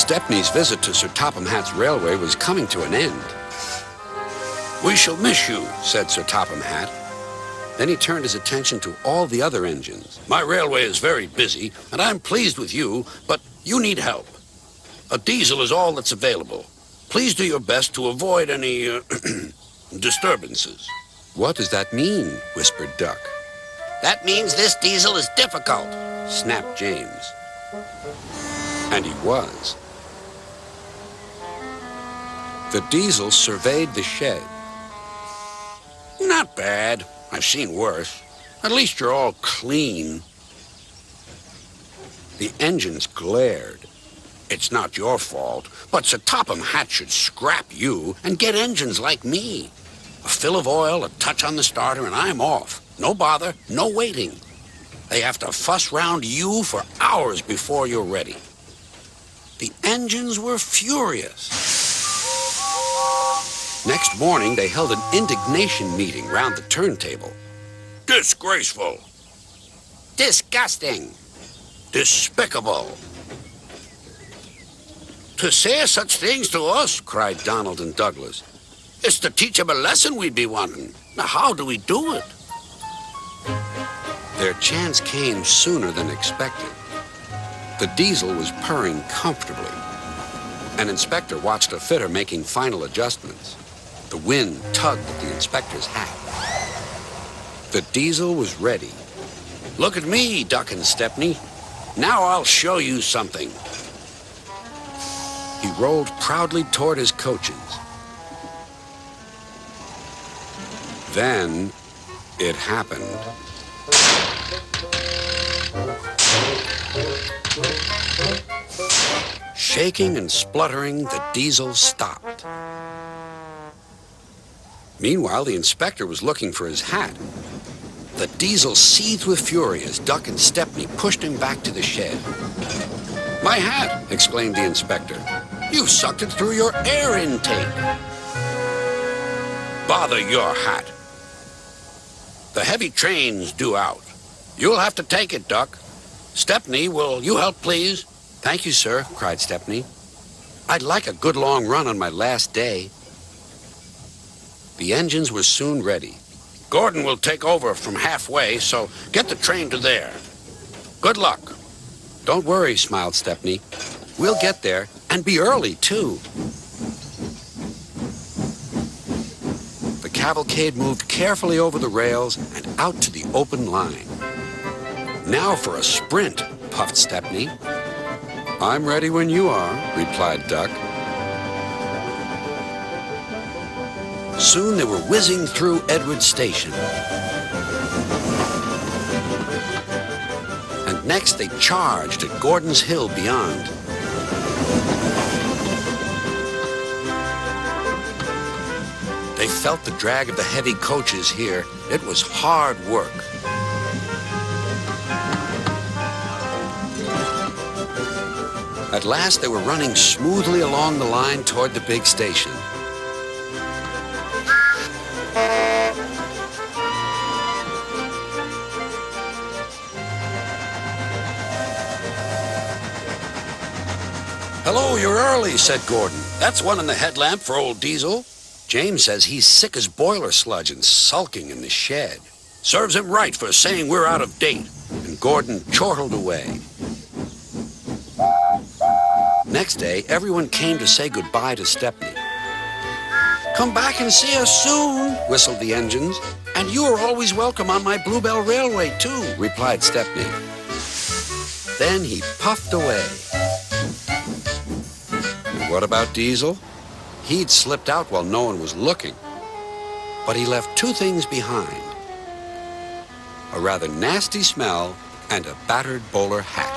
Stepney's visit to Sir Topham Hatt's railway was coming to an end. "We shall miss you," said Sir Topham Hatt. Then he turned his attention to all the other engines. "My railway is very busy, and I'm pleased with you, but you need help. A diesel is all that's available. Please do your best to avoid any disturbances." "What does that mean?" whispered Duck. "That means this diesel is difficult," snapped James. And he was. The diesel surveyed the shed. "Not bad. I've seen worse. At least you're all clean." The engines glared. "It's not your fault, but Sir Topham Hatt should scrap you and get engines like me. A fill of oil, a touch on the starter, and I'm off. No bother, no waiting. They have to fuss round you for hours before you're ready." The engines were furious. Next morning, they held an indignation meeting round the turntable. "Disgraceful. Disgusting. Despicable. To say such things to us," cried Donald and Douglas. "It's to teach them a lesson we'd be wanting. Now, how do we do it?" Their chance came sooner than expected. The diesel was purring comfortably. An inspector watched a fitter making final adjustments. The wind tugged at the inspector's hat. The diesel was ready. "Look at me, Duck and Stepney. Now I'll show you something." He rolled proudly toward his coaches. Then it happened. Shaking and spluttering, the diesel stopped. Meanwhile, the inspector was looking for his hat. The diesel seethed with fury as Duck and Stepney pushed him back to the shed. "My hat!" exclaimed the inspector. "You've sucked it through your air intake." "Bother your hat. The heavy train's due out. You'll have to take it, Duck. Stepney, will you help, please?" "Thank you, sir," cried Stepney. "I'd like a good long run on my last day." The engines were soon ready. "Gordon will take over from halfway, so get the train to there. Good luck." "Don't worry," smiled Stepney. "We'll get there, and be early, too." The cavalcade moved carefully over the rails and out to the open line. "Now for a sprint," puffed Stepney. "I'm ready when you are," replied Duck. Soon they were whizzing through Edward Station. And next they charged at Gordon's Hill beyond. They felt the drag of the heavy coaches here. It was hard work. At last, they were running smoothly along the line toward the big station. "Hello, you're early," said Gordon. "That's one in the headlamp for old Diesel. James says he's sick as boiler sludge and sulking in the shed. Serves him right for saying we're out of date." And Gordon chortled away. Next day, everyone came to say goodbye to Stepney. "Come back and see us soon," whistled the engines. "And you are always welcome on my Bluebell Railway, too," replied Stepney. Then he puffed away. And what about Diesel? He'd slipped out while no one was looking. But he left two things behind: a rather nasty smell and a battered bowler hat.